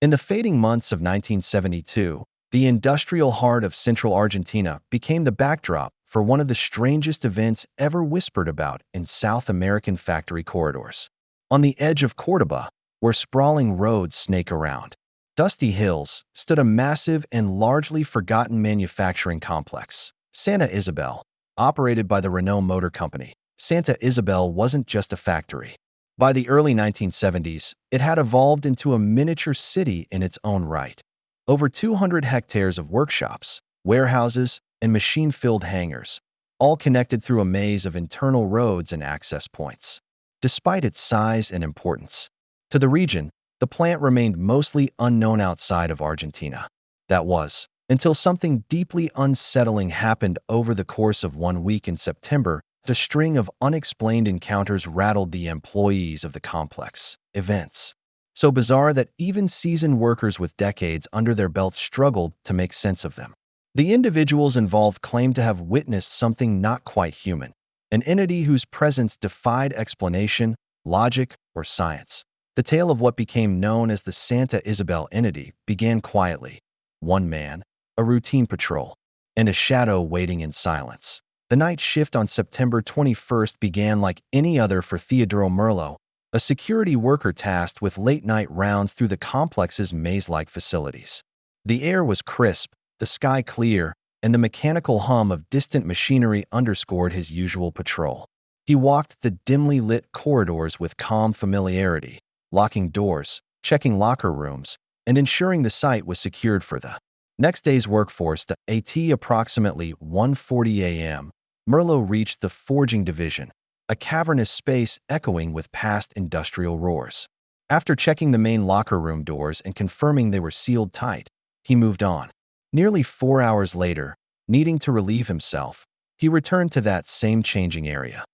In the fading months of 1972, the industrial heart of central Argentina became the backdrop for one of the strangest events ever whispered about in South American factory corridors. On the edge of Córdoba, where sprawling roads snake around dusty hills, stood a massive and largely forgotten manufacturing complex, Santa Isabel, operated by the Renault Motor Company. Santa Isabel wasn't just a factory. By the early 1970s, it had evolved into a miniature city in its own right. Over 200 hectares of workshops, warehouses, and machine-filled hangars, all connected through a maze of internal roads and access points. Despite its size and importance to the region, the plant remained mostly unknown outside of Argentina. That was, until something deeply unsettling happened over the course of 1 week in September. A string of unexplained encounters rattled the employees of the complex. Events so bizarre that even seasoned workers with decades under their belts struggled to make sense of them. The individuals involved claimed to have witnessed something not quite human, an entity whose presence defied explanation, logic, or science. The tale of what became known as the Santa Isabel entity began quietly. One man, a routine patrol, and a shadow waiting in silence. The night shift on September 21st began like any other for Theodoro Merlo, a security worker tasked with late-night rounds through the complex's maze-like facilities. The air was crisp, the sky clear, and the mechanical hum of distant machinery underscored his usual patrol. He walked the dimly lit corridors with calm familiarity, locking doors, checking locker rooms, and ensuring the site was secured for the next day's workforce. At approximately 1:40 a.m., Merlo reached the forging division, a cavernous space echoing with past industrial roars. After checking the main locker room doors and confirming they were sealed tight, he moved on. Nearly 4 hours later, needing to relieve himself, he returned to that same changing area.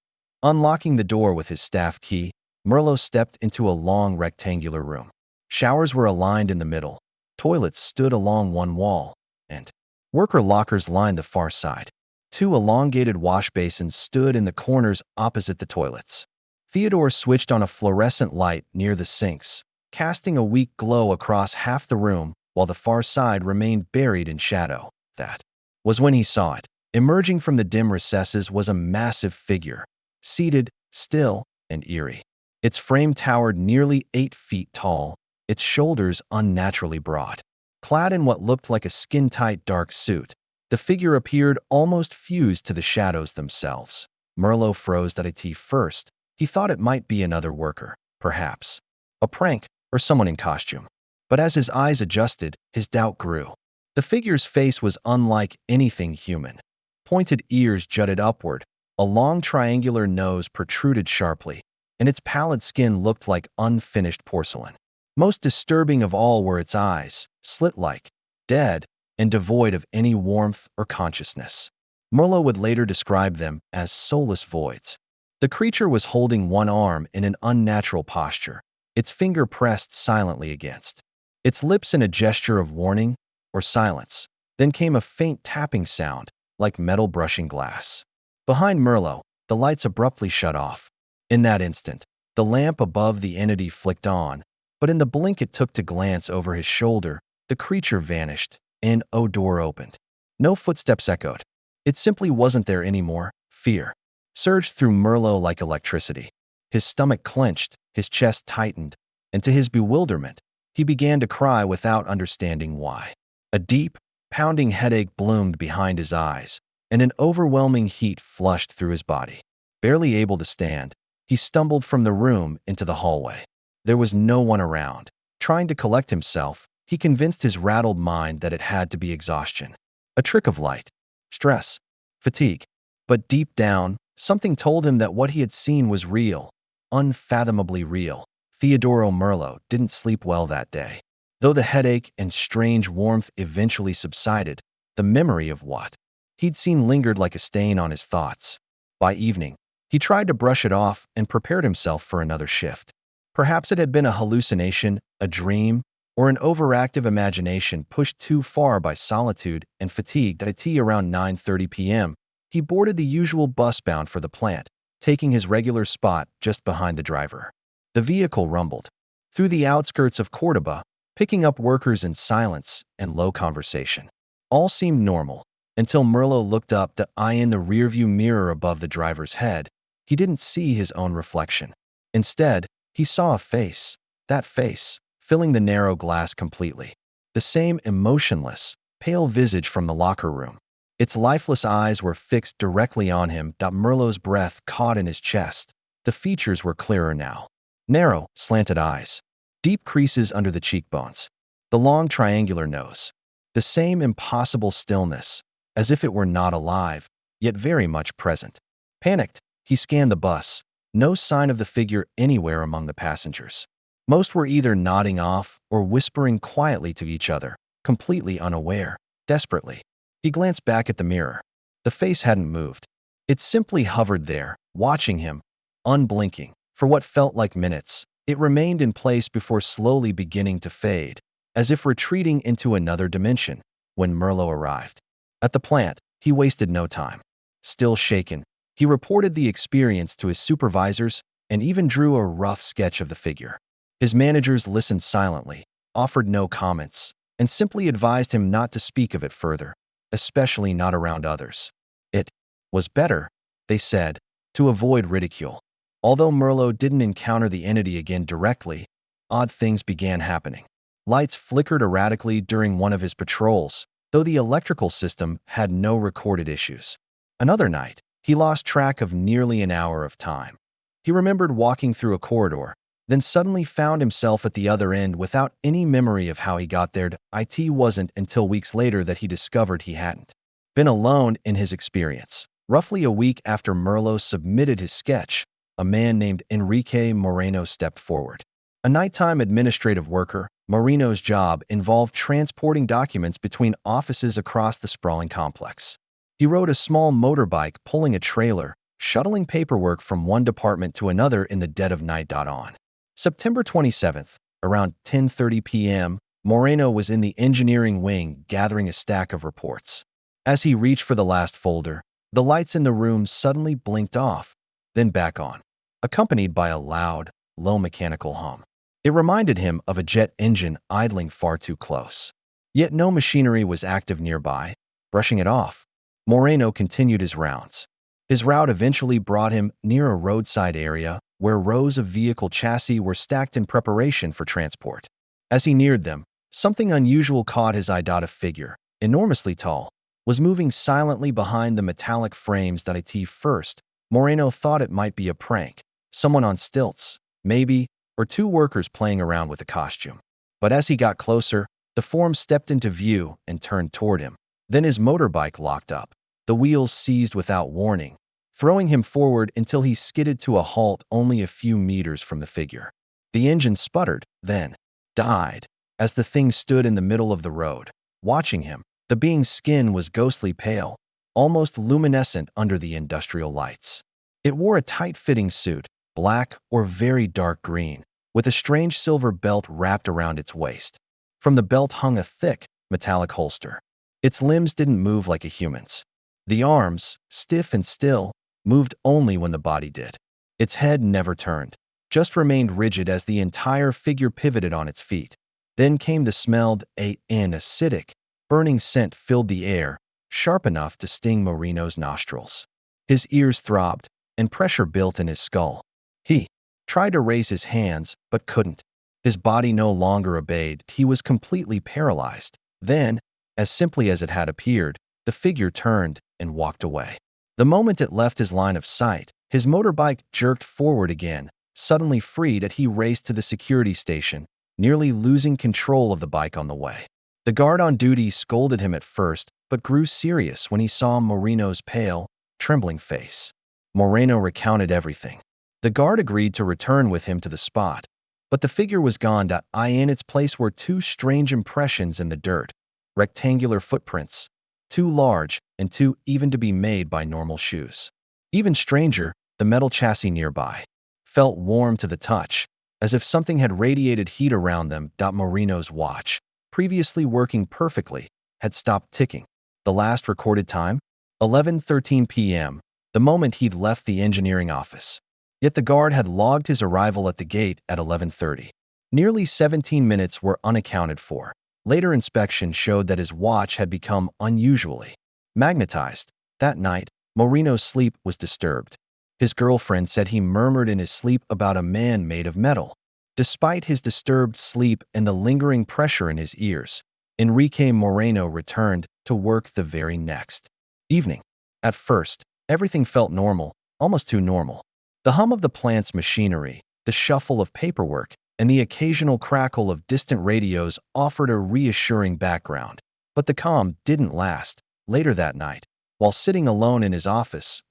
Unlocking the door with his staff key, Merlo stepped into a long rectangular room. Showers were aligned in the middle, toilets stood along one wall, and worker lockers lined the far side. 2 elongated wash basins stood in the corners opposite the toilets. Theodore switched on a fluorescent light near the sinks, casting a weak glow across half the room while the far side remained buried in shadow. That was when he saw it. Emerging from the dim recesses was a massive figure, seated, still, and eerie. Its frame towered nearly 8 feet tall, its shoulders unnaturally broad. Clad in what looked like a skin-tight dark suit, the figure appeared almost fused to the shadows themselves. Merlo froze at first. He thought it might be another worker, perhaps a prank or someone in costume. But as his eyes adjusted, his doubt grew. The figure's face was unlike anything human. Pointed ears jutted upward, a long triangular nose protruded sharply, and its pallid skin looked like unfinished porcelain. Most disturbing of all were its eyes, slit-like, dead, and devoid of any warmth or consciousness. Merlo would later describe them as soulless voids. The creature was holding one arm in an unnatural posture, its finger pressed silently against its lips in a gesture of warning or silence. Then came a faint tapping sound, like metal brushing glass. Behind Merlo, the lights abruptly shut off. In that instant, the lamp above the entity flicked on, but in the blink it took to glance over his shoulder, the creature vanished, and a door opened. No footsteps echoed. It simply wasn't there anymore. Fear surged through Merlo like electricity. His stomach clenched, his chest tightened, and to his bewilderment, he began to cry without understanding why. A deep, pounding headache bloomed behind his eyes, and an overwhelming heat flushed through his body. Barely able to stand, he stumbled from the room into the hallway. There was no one around. Trying to collect himself, he convinced his rattled mind that it had to be exhaustion, a trick of light, stress, fatigue. But deep down, something told him that what he had seen was real, unfathomably real. Theodoro Merlo didn't sleep well that day. Though the headache and strange warmth eventually subsided, the memory of what he'd seen lingered like a stain on his thoughts. By evening, he tried to brush it off and prepared himself for another shift. Perhaps it had been a hallucination, a dream, or an overactive imagination pushed too far by solitude and fatigue. At around 9:30 p.m., he boarded the usual bus bound for the plant, taking his regular spot just behind the driver. The vehicle rumbled through the outskirts of Córdoba, picking up workers in silence and low conversation. All seemed normal, until Merlo looked up the eye in the rearview mirror above the driver's head. He didn't see his own reflection. Instead, he saw a face, that face, filling the narrow glass completely. The same emotionless, pale visage from the locker room. Its lifeless eyes were fixed directly on him. Merlo's breath caught in his chest. The features were clearer now. Narrow, slanted eyes. Deep creases under the cheekbones. The long triangular nose. The same impossible stillness, as if it were not alive, yet very much present. Panicked, he scanned the bus. No sign of the figure anywhere among the passengers. Most were either nodding off or whispering quietly to each other, completely unaware, desperately. He glanced back at the mirror. The face hadn't moved. It simply hovered there, watching him, unblinking. For what felt like minutes, it remained in place before slowly beginning to fade, as if retreating into another dimension. When Merlo arrived at the plant, he wasted no time. Still shaken, he reported the experience to his supervisors and even drew a rough sketch of the figure. His managers listened silently, offered no comments, and simply advised him not to speak of it further, especially not around others. It was better, they said, to avoid ridicule. Although Merlo didn't encounter the entity again directly, odd things began happening. Lights flickered erratically during one of his patrols, though the electrical system had no recorded issues. Another night, he lost track of nearly an hour of time. He remembered walking through a corridor, then suddenly found himself at the other end without any memory of how he got there. It wasn't until weeks later that he discovered he hadn't been alone in his experience. Roughly a week after Merlo submitted his sketch, a man named Enrique Moreno stepped forward. A nighttime administrative worker, Moreno's job involved transporting documents between offices across the sprawling complex. He rode a small motorbike pulling a trailer, shuttling paperwork from one department to another in the dead of night. On September 27th, around 10:30 p.m., Moreno was in the engineering wing gathering a stack of reports. As he reached for the last folder, the lights in the room suddenly blinked off, then back on, accompanied by a loud, low mechanical hum. It reminded him of a jet engine idling far too close. Yet no machinery was active nearby. Brushing it off, Moreno continued his rounds. His route eventually brought him near a roadside area where rows of vehicle chassis were stacked in preparation for transport. As he neared them, something unusual caught his eye. A figure, enormously tall, was moving silently behind the metallic frames. At first, Moreno thought it might be a prank, someone on stilts, maybe, or two workers playing around with a costume. But as he got closer, the form stepped into view and turned toward him. Then his motorbike locked up. The wheels seized without warning, throwing him forward until he skidded to a halt only a few meters from the figure. The engine sputtered, then died, as the thing stood in the middle of the road. Watching him, the being's skin was ghostly pale, almost luminescent under the industrial lights. It wore a tight-fitting suit, black or very dark green, with a strange silver belt wrapped around its waist. From the belt hung a thick, metallic holster. Its limbs didn't move like a human's. The arms, stiff and still, moved only when the body did. Its head never turned, just remained rigid as the entire figure pivoted on its feet. Then came the smelled, an acidic, burning scent filled the air, sharp enough to sting Moreno's nostrils. His ears throbbed, and pressure built in his skull. He tried to raise his hands, but couldn't. His body no longer obeyed. He was completely paralyzed. Then, as simply as it had appeared, the figure turned and walked away. The moment it left his line of sight, his motorbike jerked forward again. Suddenly freed, he raced to the security station, nearly losing control of the bike on the way. The guard on duty scolded him at first, but grew serious when he saw Moreno's pale, trembling face. Moreno recounted everything. The guard agreed to return with him to the spot, but the figure was gone. In its place were two strange impressions in the dirt, rectangular footprints, too large and too even to be made by normal shoes. Even stranger, the metal chassis nearby felt warm to the touch, as if something had radiated heat around them. Moreno's watch, previously working perfectly, had stopped ticking. The last recorded time? 11:13 p.m., the moment he'd left the engineering office. Yet the guard had logged his arrival at the gate at 11:30. Nearly 17 minutes were unaccounted for. Later inspection showed that his watch had become unusually magnetized. That night, Moreno's sleep was disturbed. His girlfriend said he murmured in his sleep about a man made of metal. Despite his disturbed sleep and the lingering pressure in his ears, Enrique Moreno returned to work the very next evening. At first, everything felt normal, almost too normal. The hum of the plant's machinery, the shuffle of paperwork, and the occasional crackle of distant radios offered a reassuring background. But the calm didn't last. Later that night, while sitting alone in his office,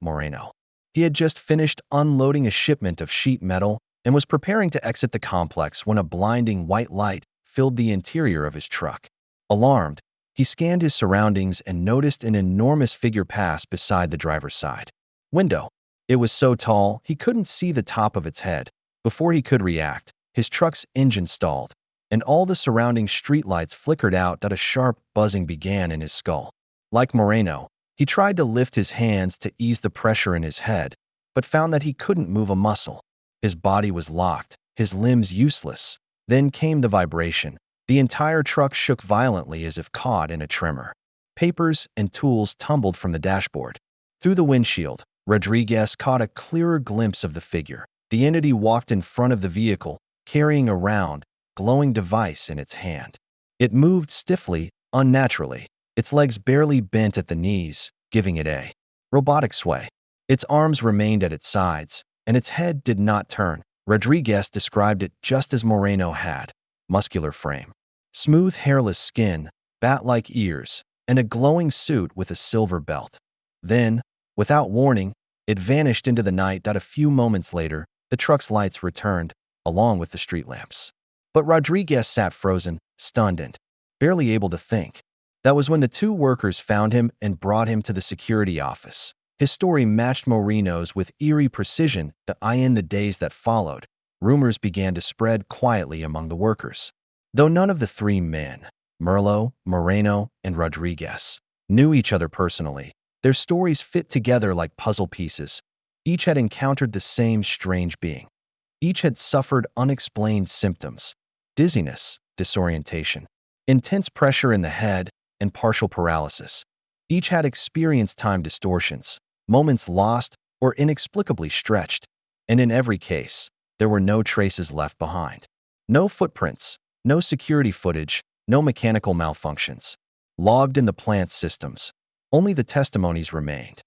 he had just finished unloading a shipment of sheet metal and was preparing to exit the complex when a blinding white light filled the interior of his truck. Alarmed, he scanned his surroundings and noticed an enormous figure pass beside the driver's side window. It was so tall, he couldn't see the top of its head. Before he could react, his truck's engine stalled, and all the surrounding streetlights flickered out. A sharp buzzing began in his skull. Like Moreno, he tried to lift his hands to ease the pressure in his head, but found that he couldn't move a muscle. His body was locked, his limbs useless. Then came the vibration. The entire truck shook violently as if caught in a tremor. Papers and tools tumbled from the dashboard. Through the windshield, Rodriguez caught a clearer glimpse of the figure. The entity walked in front of the vehicle, carrying a round, glowing device in its hand. It moved stiffly, unnaturally. Its legs barely bent at the knees, giving it a robotic sway. Its arms remained at its sides, and its head did not turn. Rodriguez described it just as Moreno had: muscular frame, smooth hairless skin, bat-like ears, and a glowing suit with a silver belt. Then, without warning, it vanished into the night. A few moments later, the truck's lights returned, along with the street lamps. But Rodriguez sat frozen, stunned and barely able to think. That was when the two workers found him and brought him to the security office. His story matched Moreno's with eerie precision. In the days that followed, rumors began to spread quietly among the workers. Though none of the three men, Moreno, and Rodriguez, knew each other personally, their stories fit together like puzzle pieces. Each had encountered the same strange being. Each had suffered unexplained symptoms: dizziness, disorientation, intense pressure in the head, and partial paralysis. Each had experienced time distortions, moments lost or inexplicably stretched, and in every case, there were no traces left behind. No footprints, no security footage, no mechanical malfunctions logged in the plant's systems. Only the testimonies remained.